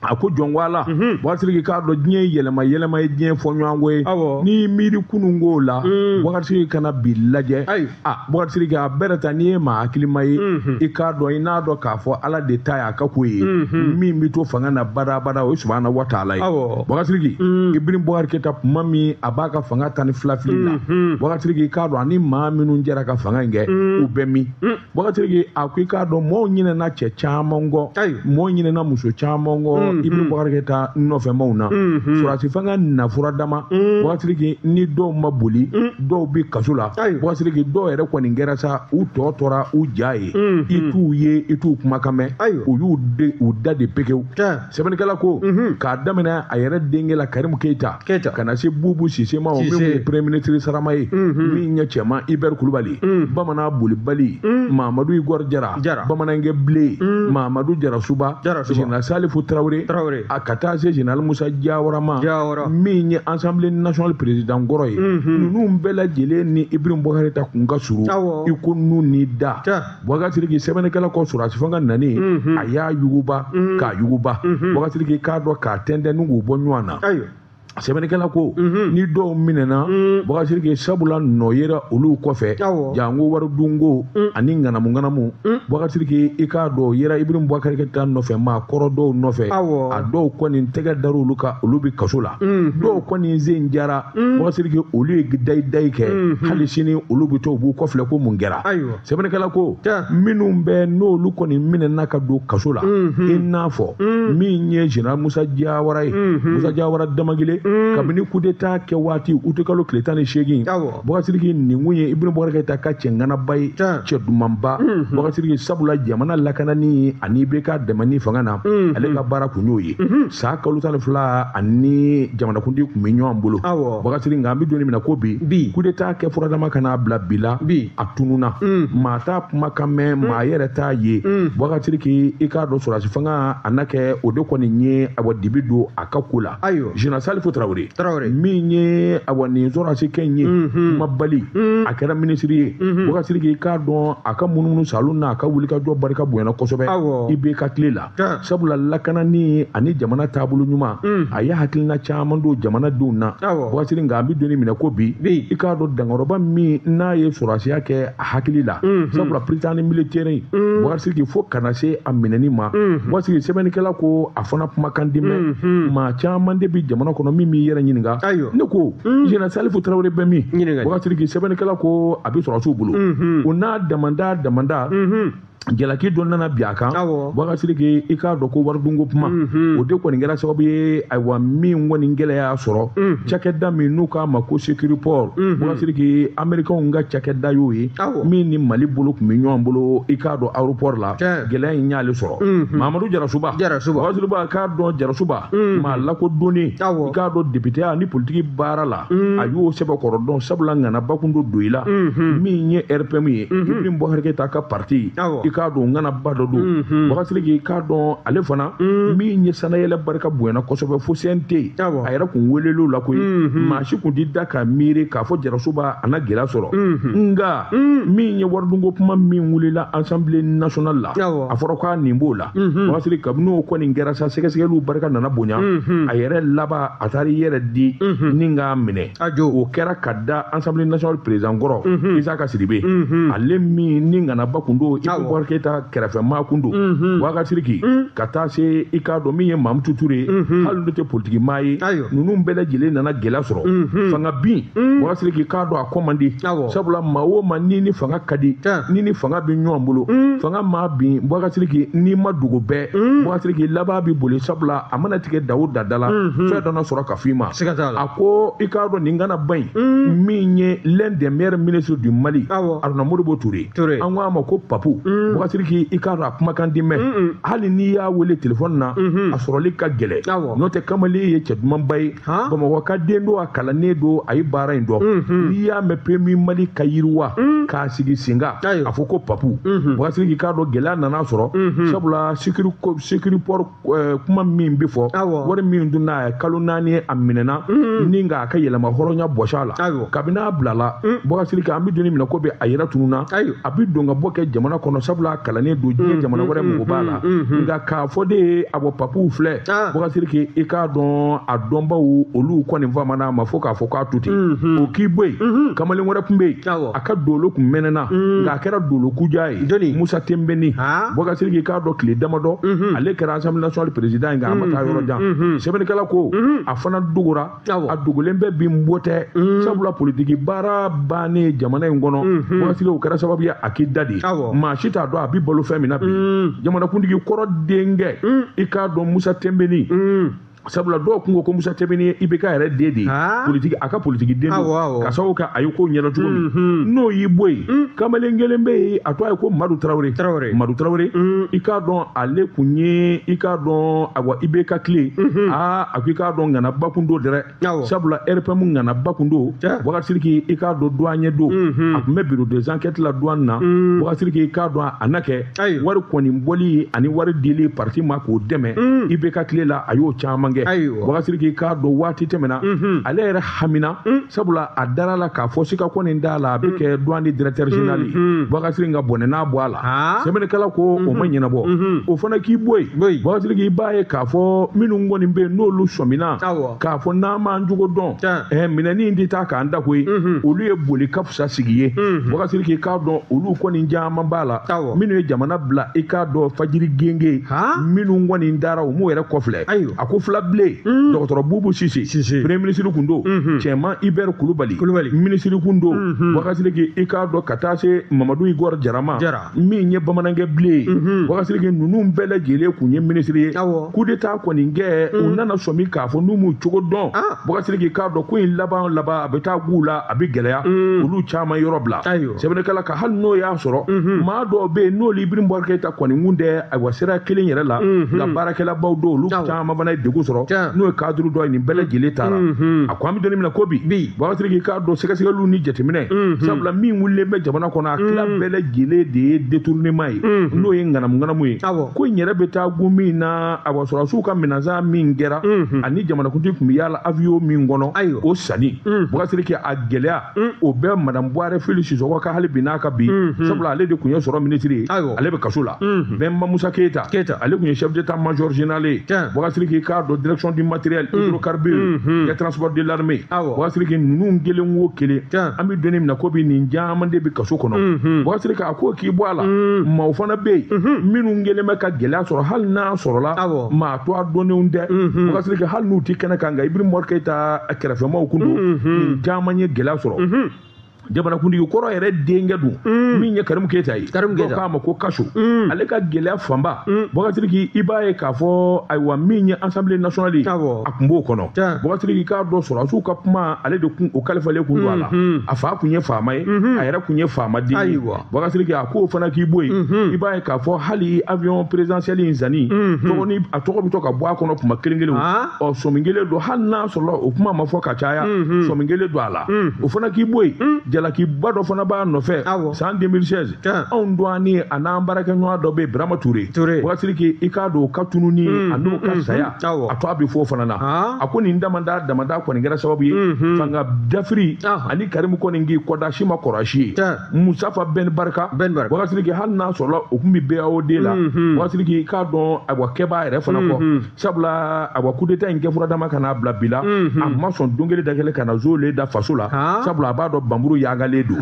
a ko jɔn wala Boubacar k'a dɔn diɲɛ yɛlɛma ye diɲɛ fɔ ɲɔgɔn ye ni miiri kunungo la Boubacar kana bi lajɛ Boubacar a bɛrɛ ta n'i ye maa hakilima ye i k'a dɔn i n'a dɔn k'a fɔ Ala de ta y'a ka ko ye min bɛ to fanga na badabada o ye Subahana wa Taala ye Boubacar Ibrahim Boubacar Keïta kuma min a b'a ka fanga ta ni filafili la Boubacar k'a dɔn ani maa minnu jɛra ka fanga in kɛ u bɛɛ min Boubacar a ko i k'a dɔn mɔɔw ɲinɛna cɛ caman kɔ mɔɔw ɲinɛna muso caman kɔ Ibrahim Boubacar Keïta nɔfɛmaw na sɔrɔdasi fanga nafura dama Boubacar ni dɔw ma boli dɔw bɛ kaso la Boubacar dɔw yɛrɛ kɔni kɛra sa u tɔ tora u ja ye i t'u ye i t'u kumakan mɛn u y'u da de pekewu sɛbɛnnikɛla ko k'a daminɛ a yɛrɛ denkɛ la Karimu Keïta ka na se Bubu Sise ma o min ye premier ministre sarama ye min ɲɛ cɛman Iber Kulubali bamanan bolibali Mamadu Igor Jara bamanankɛ Bile Mamadu Jarasuba Général Salifu Traoré a ka taa se Général Musa Jawara ma min ye Assemblée nationale président kɔrɔ ye ninnu bɛɛ lajɛlen ni Ibrahim Boubacar Keïta kun ka surun i ko nu ni da Boubacar sɛbɛnnikɛla kɔ sɔrɔdasi fanga nani a y'a yuguba k'a yuguba Boubacar k'a dɔn k'a tɛntɛn n'u k'u bɔ ɲɔgɔn na sɛbɛnnikɛla ko ni dɔw minɛna Boubacar sabula nɔ yera olu kɔfɛ jango wari dungo ani ŋanamu Boubacar i k'a dɔn yera Ibrahim Boubacar Keïta nɔfɛ maa kɔrɔ dɔw nɔfɛ a dɔw kɔni tɛgɛ dar'u olu ka olu bɛ kaso la dɔw kɔni sen jara Boubacar olu ye dayi kɛ hali sini olu bɛ to u b'u kɔfilɛ ko mun kɛra sɛbɛnnikɛla ko minnu bɛ n'olu kɔni minɛna ka don kaso la i n'a fɔ min ye Général Musa Jawara ye Musa Jawara Damagile kabini coup d'état kɛ waati ut kalo tile 18 Boubacar nin kun ye Ibrahim Boubacar Keïta ka cɛ ŋanaba ye cɛ dumanba Boubacar sabula jamana lakanani ani bɛ ka dɛmɛni fanga na ale ka baara kun y'o ye san kalo 12 ani jamanakuntigi kun bɛ ɲɔgɔn bolo Boubacar nka an bɛ don min na ko bi coup d'état kɛ furadama ka n'a bila bi la a tununa maa t'a kumakan mɛn maa yɛrɛ t'a ye Boubacar i k'a dɔn sɔrɔdasi fanga a na kɛ o de kɔni ye dibi don a ka ko la Général Salifu Traoré min ye nin sɔrɔdasi kɛ ye kuma bali a kɛra ministre ye Boubacar k'a dɔn a ka munumunu salon n'a ka wulikajɔ barika bonyana kosɛbɛ i bɛ ka tile la sabula lakanani ani jamana taabolo ɲuman a ye hakilina caman don jamanadenw na Boubacar nka an bɛ don minɛ ko bi i k'a dɔn dankɔrɔba min n'a ye sɔrɔdasiya kɛ a hakili la sabula président militaire Boubacar fo kana se a minɛni ma Boubacar sɛbɛnnikɛla ko a fana kumakan di mɛn maa caman de bɛ jamana kɔnɔ min b'i yɛrɛ ɲininka ne ko Général Salifu Traoré bɛ min Boubacar sɛbɛnnikɛla ko a bɛ sɔrɔdasiw bolo o n'a damanda jalaki dɔ nana bi a kan Boubacar i k'a dɔn ko waridunko kuma o de kɔni kɛra sababu ye ayiwa min kɔni gɛlɛya y'a sɔrɔ cakɛda min n'u k'a ma ko Sécuriport Boubacar Américains ka cakɛda y'o ye min ni Mali bolo kun bɛ ɲɔgɔn bolo i k'a dɔn aéroport la gɛlɛya in y'ale sɔrɔ Mamadu Jarasuba Boubacar k'a dɔn Jarasuba maa lakodɔnnen i k'a dɔn député ni politiki baara la a y'o sɛbɛkɔrɔ dɔn sabula ŋanaba kun don i la min ye RPM ye Ibrahim Boubacar Keïta ka parti k'a dɔn ŋanaba dɔ don Boubacar k'a dɔn ale fana min ye sanayɛlɛ barika bonyana kosɛbɛ fo CNT a yɛrɛ kun welel'o la koyi maa si kun tɛ da ka miiri k'a fɔ Jarasuba a na gɛlɛya sɔrɔ nka min ye waridunko kuma min wulila Assemblée nationale la a fɔra k'a nin b'o la Boubacar kabini o kɔni kɛra sa sɛgɛsɛgɛliw barika nana bonya a yɛrɛ laban a taara i yɛrɛ di ni k'a minɛ o kɛra ka da Assemblée nationale président kɔrɔ Isaka Sidibe ale min ni ŋanaba kun don Boubacar Keïta kɛrɛfɛmaa kun don Boubacar ka taa se i k'a dɔn min ye Mamutu Ture hali n'o tɛ politiki maa ye ninnu bɛɛ lajɛlen nana gɛlɛya sɔrɔ fanga bin Boubacar k'a dɔn a kɔ man di sabula maa o maa ni fanga ka di ni fanga bɛ ɲɔgɔn bolo fanga maa bin Boubacar n'i ma dogo bɛɛ Boubacar laban bɛ boli sabula a mana tigɛ dawo da la fɛn dɔ na sɔrɔ ka f'i ma a ko i k'a dɔn nin kana ba in min ye l'un des meilleurs ministres du Mali Aruna Modibo Ture an ko a ma ko Papu Boubacar i k'a dɔn a kumakan di mɛn hali n'i y'a wele téléphone na a sɔrɔli ka gɛlɛ n'o tɛ kamalen ye cɛ dumanba ye Bamakɔ ka den don a kalannen don a ye baara in dɔn n'i y'a mɛn PMI Mali ka yiriwa k'a sigi sen kan a fɔ ko Papu Boubacar k'a dɔn gɛlɛya nana sɔrɔ sabula Sécuriport kuma min bɛ fɔ wari min dun n'a ye kalo 4 a minɛna ni k'a ka yɛlɛma hɔrɔnya bɔsi a la kabini a bilala Boubacar an bɛ don minɛ ko bɛ a yɛrɛ tununa a bɛ don ka bɔ kɛ jamana kɔnɔ sabula kalane do diɲɛ jamana wɛrɛ mɔgɔ b'a la nka k'a fɔ de a bɔ papiw filɛ Boubacar ke i k'a dɔn a dɔnbaw olu kɔni famana ma fo k'a fɔ k'a to ten o k'i bɔ yen kamalen wɛrɛ tun bɛ yen a ka dolo kun mɛnɛna nka a kɛra dolo kuja ye Musa Tembeni Boubacar ke k'a dɔn tile damadɔ ale kɛra Assemblée nationale président ye nka a ma taa yɔrɔ jan sɛbɛnnikɛla ko a fana dogora a dogolen bɛ bi n bɔ tɛ sabula politiki baara bannen jamana in kɔnɔ Boubacar o kɛra sababu ye a k'i da de maa si t'a dɔn a bi balo fɛn min na bi jamanakuntigi kɔrɔ denkɛ i k'a dɔn Musa Tembeni sabula dɔw kun ko Musa Tembeni IBK yɛrɛ den de politique a ka politique den ka sababu kɛ a ye ko ɲɛdɔn cogo min n'o y'i bɔ yen kamalen kelen bɛ yen a to a ye ko Madu Tarawele i k'a dɔn ale kun ye i k'a dɔn awa IBK tile a ko i k'a dɔn ŋanaba kun don dɛrɛ sabula RPM ŋanaba kun don Boubacar Sidiki i k'a dɔn douanier don a kun bɛ bureau des enquêtes la douane na Boubacar Sidiki i k'a dɔn a na kɛ wari kɔni bɔli ani wari dili parti ma k'o dɛmɛ IBK tile la a y'o caman Boubacar Sidiki k'a dɔn waati tɛmɛna ale yɛrɛ hamina sabula a dara la k'a fɔ sika kɔni da la a bɛ kɛ douane directeur général Boubacar Sidiki ka bɔnɛ n'a bɔ a la sɛbɛnnikɛla ko o ma ɲɛnabɔ o fana k'i bɔ yen Boubacar Sidiki i b'a ye k'a fɔ minnu kɔni bɛ yen n'olu sɔmina k'a fɔ n'an m'an jogo dɔn minɛni in tɛ taa k'an da koyi olu ye boli ka fisa sigi ye Boubacar Sidiki k'a dɔn olu kɔni caman b'a la minnu ye jamana bila i k'a dɔn fajiri genge minnu kɔni dara o m'o yɛrɛ kɔfilɛ a ko fila dɔgɔtɔrɔ Bubu Sise premier ministre kun don cɛman Iber Kulubali ministre kun don Boubacar Sidiki i k'a dɔn ka taa se Mamadu Igor Jarama min ye bamanankɛ bilen Boubacar Sidiki ninnu bɛɛ lajɛlen kun ye ministre ye coup d'état kɔni kɛ u nana sɔmi k'a fɔ n'u m'u cogo dɔn Boubacar Sidiki k'a dɔn ko in laban a bɛ taa g'u la a bɛ gɛlɛya olu caman yɔrɔ bila sɛbɛnnikɛla ka hali n'o y'a sɔrɔ maa dɔw bɛ yen n'olu Ibrahim Boubacar Keita kɔni kun tɛ ayiwa sira kelen yɛrɛ la nka baarakɛlabaw dɔw olu caman fana ye degun sɔrɔ n'o ye cadre dɔ ye nin bɛɛ lajɛlen taara a ko an bɛ donnin min na ko bi Boubacar Sidiki k'a dɔn sɛgɛsɛgɛliw ni jateminɛ sabula min wulilen bɛ jamana kɔnɔ a tila bɛɛ lajɛlen de ye détournement ye n'o ye ŋanamu ye ko in yɛrɛ bɛ taa gun min na a wa sɔrɔsiw ka minansan min kɛra ani jamanakuntigi tun bɛ yaala avion min kɔnɔ o sanni Boubacar Sidiki a gɛlɛya o bɛɛ madame Buhari Fili Sisoko ka hali bi n'a ka bi sabula ale de tun ye sɔrɔ ministre ye ale bɛ kaso la Bɛnba Musa Keita ale tun ye chef d'état major général ye Boubacar Sidiki k'a dɔn direction du matériel hydrocarbures et transport de l'armée Boubacar Sidiki ninnu kelen o kelen an bɛ donnin min na ko bi nin caman de bɛ kaso kɔnɔ Boubacar Sidiki a ko k'i bɔ a la maaw fana bɛ yen minnu kelen bɛ ka gɛlɛya sɔrɔ hali n'a sɔrɔla maa to a dɔnnenw tɛ Boubacar Sidiki hali n'u tɛ kɛnɛ kan nka Ibrahim Boubacar Keita kɛrɛfɛmaaw kun don nin caman ye gɛlɛya sɔrɔ jamanakuntigi kɔrɔ yɛrɛ denkɛ dun min ye Karimu Keita ye dɔw k'a ma ko Kaso ale ka gɛlɛya fanba Boubacar Sidiki i b'a ye k'a fɔ ayiwa min ye Assemblée nationale ye a kun b'o kɔnɔ Boubacar Sidiki k'a dɔn sɔrɔsiw ka kuma ale de kun o kalifalen kun don a la a fa kun ye faama ye a yɛrɛ kun ye faama den ye Boubacar Sidiki a k'o fana k'i bɔ yen i b'a ye k'a fɔ hali avion présidentiel in zanni a tɔgɔ bɛ to ka bɔ a kɔnɔ kuma kelen kelen sɔmi kelen don hali n'a sɔrɔla o kuma ma fɔ ka caya sɔmi kelen don a la o fana k'i bɔ yen jalakiba dɔ fana b'a nɔfɛ san 2016 anw douanier a n'an baarakɛɲɔgɔn dɔ bɛ yen Birama Ture Boubacar Sidiki i k'a dɔn o ka tununi a n'o ka saya a to a bɛ fɔ o fana na a ko nin damada kɔni kɛra sababu ye fanga dafiri ani Karimu kɔni k'i kɔda si ma kɔrɔ si ye Musafa Ben Barka Boubacar Sidiki hali n'a sɔrɔla o tun bɛ BAOD la Boubacar Sidiki i k'a dɔn ayiwa kɛbaa yɛrɛ fana kɔ sabula ayiwa coup d'état in kɛ furadama ka n'a bila bi la a ma sɔn don kelen da kelen ka na zole da faso la sabula a b'a dɔn banburu yagalen don